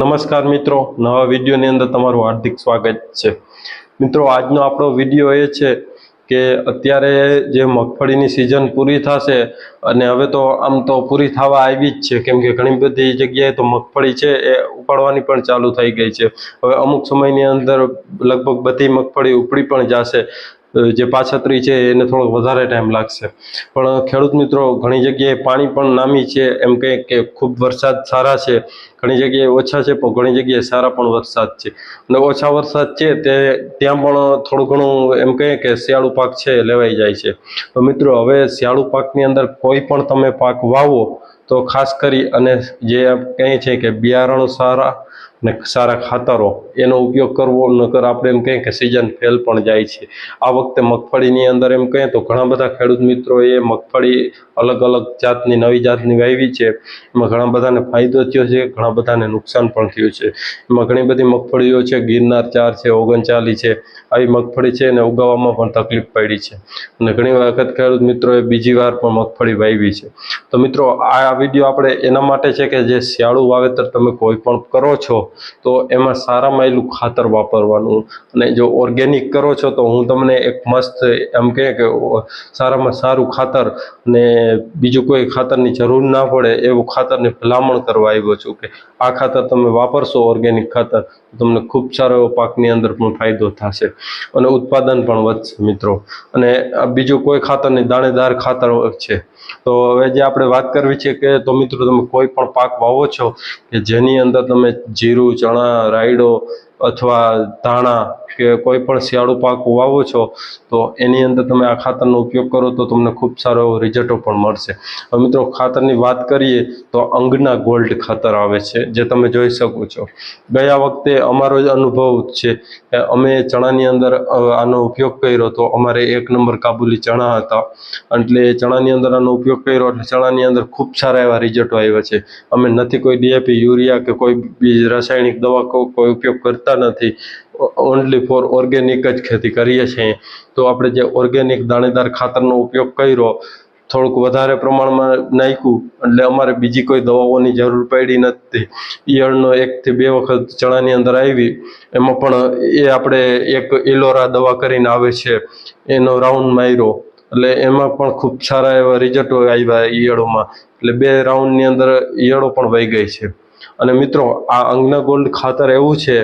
નમસ્કાર મિત્રો, નવા વિડીયોની અંદર તમારું હાર્દિક સ્વાગત છે। મિત્રો, આજનો આપણો વિડીયો એ છે કે અત્યારે જે મગફળીની સિઝન પૂરી થશે અને હવે તો આમ તો પૂરી થવા આવી જ છે, કેમ કે ઘણી બધી જગ્યાએ તો મગફળી છે એ ઉપાડવાની પણ ચાલુ થઈ ગઈ છે। હવે અમુક સમયની અંદર લગભગ બધી મગફળી ઉપડી પણ જશે। જે પાછતરી છે એને થોડો વધારે ટાઈમ લાગશે, પણ ખેડૂત મિત્રો ઘણી જગ્યાએ પાણી પણ નામી છે, એમ કહે કે ખૂબ વરસાદ સારા છે, ઘણી જગ્યાએ ઓછા છે પણ ઘણી જગ્યાએ સારા પણ વરસાદ છે। અને ઓછા વરસાદ છે ત્યાં પણ થોડું ઘણું એમ કહીએ કે શિયાળુ પાક છે લેવાઈ જાય છે। તો મિત્રો, હવે શિયાળુ પાકની અંદર કોઈ પણ તમે પાક વાવો તો ખાસ કરી અને જે કહે છે કે બિયારણ સારા ને સારા ખાતરો એનો ઉપયોગ કરવો, નકર આપણે એમ કહીએ કે સિઝન ફેલ પણ જાય છે। આ વખતે મગફળીની અંદર એમ કહીએ તો ઘણા બધા ખેડૂત મિત્રોએ મગફળી અલગ અલગ જાતની નવી જાતની વાવી છે, એમાં ઘણા બધાને ફાયદો થયો છે, ઘણા બધાને નુકસાન પણ થયું છે। એમાં ઘણી બધી મગફળીઓ છે, ગિરનાર 4 છે, 39 છે, આવી મગફળી છે એને ઉગાવવામાં પણ તકલીફ પડી છે અને ઘણી વખત ખેડૂત મિત્રોએ બીજી વાર પણ મગફળી વાવી છે। તો મિત્રો, આ વિડીયો આપણે એના માટે છે કે જે શિયાળુ વાવેતર તમે કોઈ પણ કરો છો તો એમાં સારામાં એલું ખાતર વાપરવાનું, અને જો ઓર્ગેનિક કરો છો તો હું તમને એક મસ્ત એમ કહે કે સારામાં સારું ખાતર ને બીજું કોઈ ખાતરની જરૂર ના પડે એવું ખાતરની ભલામણ કરવા આવ્યો છું કે આ ખાતર તમે વાપરશો, ઓર્ગેનિક ખાતર, તમને ખૂબ સારો એવો પાકની અંદર પણ ફાયદો થશે અને ઉત્પાદન પણ વધશે મિત્રો। અને બીજું કોઈ ખાતરની દાણેદાર ખાતર છે। તો હવે જે આપણે વાત કરવી છે કે તો મિત્રો, તમે કોઈ પણ પાક વાવો છો કે જેની અંદર તમે જીરું, ચણા, રાયડો અથવા ધાણા કે કોઈ પણ શિયાળુ પાક વાવો છો તો એની અંદર તમે આ ખાતરનો ઉપયોગ કરો તો તમને ખૂબ સારો એવો રિઝલ્ટો પણ મળશે। હવે મિત્રો, ખાતરની વાત કરીએ તો અંગના ગોલ્ડ ખાતર આવે છે, જે તમે જોઈ શકો છો। ગયા વખતે અમારો જ અનુભવ છે કે અમે ચણાની અંદર આનો ઉપયોગ કર્યો તો અમારે 1 નંબર કાબુલી ચણા હતા, એટલે ચણાની અંદર આનો ઉપયોગ કર્યો એટલે ચણાની અંદર ખૂબ સારા એવા રિઝલ્ટો આવ્યા છે। અમે નથી કોઈ ડીએપી, યુરિયા કે કોઈ બીજી રાસાયણિક દવા કોઈ ઉપયોગ કરતા નથી, ઓનલી ફોર ઓર્ગેનિક જ ખેતી કરીએ છીએ। તો આપણે જે ઓર્ગેનિક દાણેદાર ખાતરનો ઉપયોગ કર્યો, થોડુંક વધારે પ્રમાણમાં નાખ્યું, એટલે અમારે બીજી કોઈ દવાઓની જરૂર પડી નથી। ઈયળનો 1 થી 2 વખત ચણાની અંદર આવી, એમાં પણ એ આપણે એક ઇલોરા દવા કરીને આવે છે એનો રાઉન્ડ માર્યો, એટલે એમાં પણ ખૂબ સારા એવા રિઝલ્ટો આવ્યા ઈયળોમાં, એટલે 2 રાઉન્ડની અંદર ઈયળો પણ વહી ગઈ છે। અને મિત્રો, આ અંગના ગોલ્ડ ખાતર એવું છે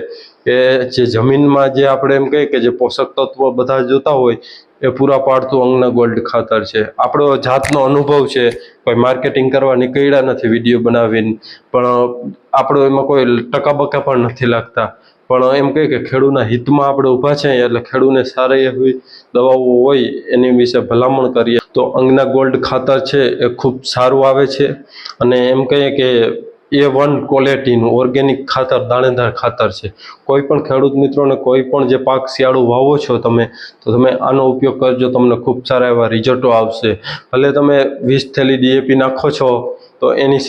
કે જે જમીનમાં જે આપણે એમ કહીએ કે જે પોષક તત્વો બધા જોતા હોય એ પૂરા પાડતું અંગના ગોલ્ડ ખાતર છે। આપણો જાતનો અનુભવ છે, કોઈ માર્કેટિંગ કરવા નીકળ્યા નથી વિડીયો બનાવીને, પણ આપણો એમાં કોઈ ટકાબકા પણ નથી લાગતા, પણ એમ કહે કે ખેડૂતના હિતમાં આપણે ઊભા છે, એટલે ખેડૂતને સારી એવી દવાઓ હોય એની વિશે ભલામણ કરીએ તો અંગના ગોલ્ડ ખાતર છે એ ખૂબ સારું આવે છે। અને એમ કહીએ કે A1 ક્વોલિટીનું ઓર્ગેનિક ખાતર, દાણેદાર ખાતર છે। કોઈ પણ ખેડૂત મિત્રોને કોઈ પણ જે પાક શિયાળુ વાવો છો તમે, તો તમે આનો ઉપયોગ કરજો, તમને ખૂબ સારા એવા રિઝલ્ટો આવશે। ભલે તમે 20 થેલી ડીએપી નાખો છો તો એની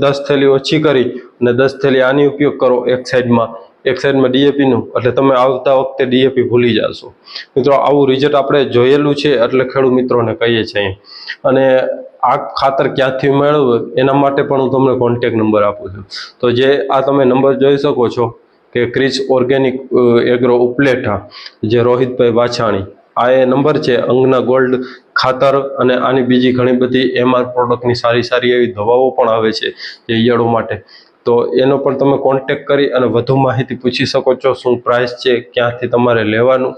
10 થેલી ઓછી કરી અને 10 થેલી આની ઉપયોગ કરો એક સાઈડમાં ડીએપીનું, એટલે તમે આવતા વખતે ડીએપી ભૂલી જશો મિત્રો। આવું રિઝલ્ટ આપણે જોયેલું છે એટલે ખેડૂત મિત્રોને કહીએ છીએ। અને આ ખાતર ક્યાંથી મેળવવું એના માટે પણ હું તમને કોન્ટેક નંબર આપું છું। તો જે આ તમે નંબર જોઈ શકો છો કે ક્રિસ ઓર્ગેનિક એગ્રો ઉપલેટા, જે રોહિતભાઈ વાછાણી, આ એ નંબર છે અંગના ગોલ્ડ ખાતર, અને આની બીજી ઘણી બધી એમઆર પ્રોડક્ટની સારી સારી એવી દવાઓ પણ આવે છે જે ઈયળો માટે, તો એનો પણ તમે કોન્ટેક કરી અને વધુ માહિતી પૂછી શકો છો, શું પ્રાઇસ છે, ક્યાંથી તમારે લેવાનું।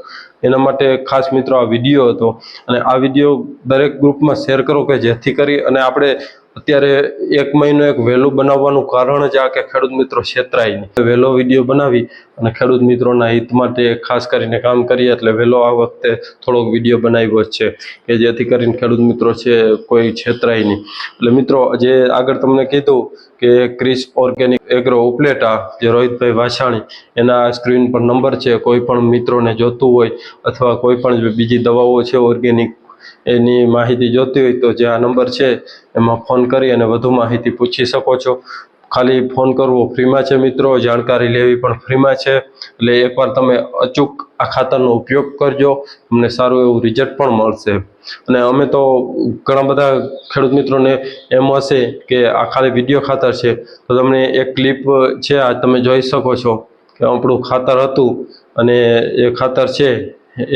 એના માટે ખાસ મિત્રો આ વિડીયો હતો, અને આ વિડીયો દરેક ગ્રુપમાં શેર કરો કે જેથી કરી અને આપણે અત્યારે 1 મહિનો એક વહેલું બનાવવાનું કારણ જ આ કે ખેડૂત મિત્રો છેતરાય નહીં, વહેલો વિડીયો બનાવી અને ખેડૂત મિત્રોના હિત માટે ખાસ કરીને કામ કરીએ, એટલે વહેલો આ વખતે થોડોક વિડીયો બનાવ્યો છે કે જેથી કરીને ખેડૂત મિત્રો છે કોઈ છેતરાય નહીં। એટલે મિત્રો, જે આગળ તમને કીધું કે ક્રિસ ઓર્ગેનિક એગ્રો ઉપલેટા, જે રોહિતભાઈ વાછાણી, એના સ્ક્રીન પર નંબર છે, કોઈ પણ મિત્રોને જોતું હોય અથવા કોઈ પણ બીજી દવાઓ છે ઓર્ગેનિક એની માહિતી જોતી હોય તો જે આ નંબર છે એમાં ફોન કરી અને વધુ માહિતી પૂછી શકો છો। ખાલી ફોન કરવો ફ્રીમાં છે મિત્રો, જાણકારી લેવી પણ ફ્રીમાં છે. એટલે એકવાર તમે અચૂક આ ખાતરનો ઉપયોગ કરજો, તમને સારું એવું રિઝલ્ટ પણ મળશે. અને અમે તો ઘણા બધા ખેડૂત મિત્રોને એમ હશે કે આ ખાલી વિડીયો ખાતર છે, તો તમને એક ક્લિપ છે આ તમે જોઈ શકો છો કે આપણું ખાતર હતું અને એ ખાતર છે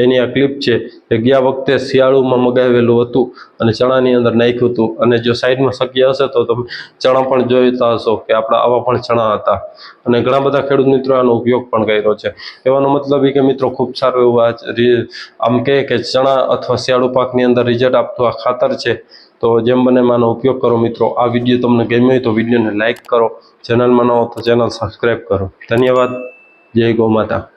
એની આ ક્લિપ છે. એ ગયા વખતે શિયાળુમાં મગાવેલું હતું અને ચણાની અંદર નાખ્યું હતું. અને જો સાઈડમાં શક્ય હશે તો તમે ચણા પણ જોઈતા હશો કે આપણા આવા પણ ચણા હતા. અને ઘણા બધા ખેડૂત મિત્રો આનો ઉપયોગ પણ કર્યો છે. કહેવાનો મતલબ એ કે મિત્રો ખૂબ સારું એવું આમ કહે કે ચણા અથવા શિયાળુ પાકની અંદર રિઝલ્ટ આપતું આ ખાતર છે. તો જેમ બને આનો ઉપયોગ કરો મિત્રો. આ વિડીયો તમને ગમ્યો હોય તો વિડીયોને લાઇક કરો, ચેનલમાં ન હો તો ચેનલ સબસ્ક્રાઈબ કરો. ધન્યવાદ. જય ગૌ માતા.